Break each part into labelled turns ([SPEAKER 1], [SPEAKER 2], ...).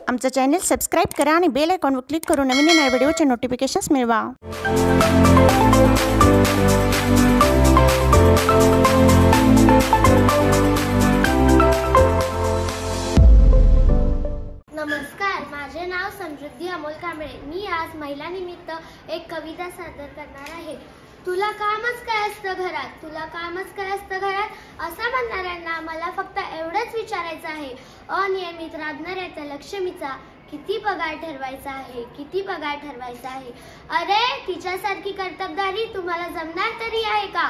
[SPEAKER 1] आमचं channel subscribe करा आणि बेल आयकॉनवर क्लिक करून नवीन नवीन व्हिडिओचे नोटिफिकेशन्स मिळवा।
[SPEAKER 2] नमस्कार, माझे नाव समृद्धी अमोल कांबळे। मी आज महिला निमित्त एक कविता सादर करणार आहे। तुला कामच काय असतं घरात, तुला कामच काय असतं घरात, असं म्हणणाऱ्यांना मला फक्त एवढंच विचारायचं आहे, अनियमित राबणाऱ्या त्या लक्ष्मीचा किती पगार ठरवायचा आहे, किती पगार ठरवायचा आहे। अरे तिच्यासारखी कर्तबदारी तुम्हाला जमणार तरी आहे का?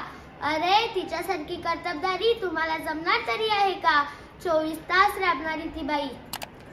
[SPEAKER 2] अरे तिच्यासारखी कर्तबदारी तुम्हाला जमणार तरी आहे का? 24 तास राबणारी ती बाई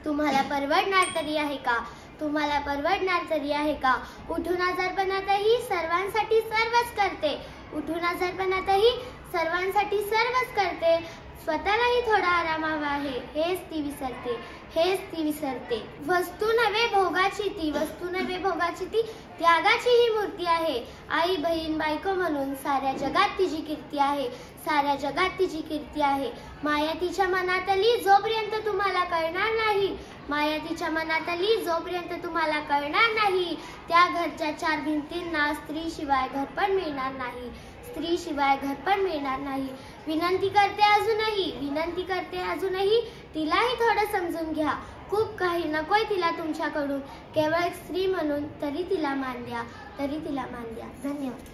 [SPEAKER 2] तुम्हाला परवडणार तरी आहे का? तुम्हाला परवडणार तरी आहे का? उठून आजारपणातही सर्वांसाठी सर्वच करते, उठून आजारपणातही सर्वांसाठी सर्वच करते। स्वतःलाही थोडा आराम हवा आहे, हेच ती विसरते, हेच ती विसरते। वस्तू नव्हे भोगाची ती, वस्तू नव्हे भोगाची ती, त्यागाची ही मूर्ती आहे। आई बहीण बायको म्हणून साऱ्या जगात तिची कीर्ती आहे, साऱ्या जगात तिची कीर्ती आहे। माया तिच्या मनातली जोपर्यंत तुम्हाला कळणार नाही, माया तिच्या मनातली जोपर्यंत तुम्हाला कळणार नाही, त्या घरच्या 4 भिंतींना स्त्री शिवाय घरपण मिळणार नाही, स्त्री शिवाय घरपण मिळणार नाही। विनंती करते अजूनही, विनंती करते अजूनही, तिलाही थोडं समजून घ्या। खूप काही नकोय तिला तुमच्याकडून, केवळ एक स्त्री म्हणून तरी तिला मान द्या, तरी तिला मान द्या। धन्यवाद।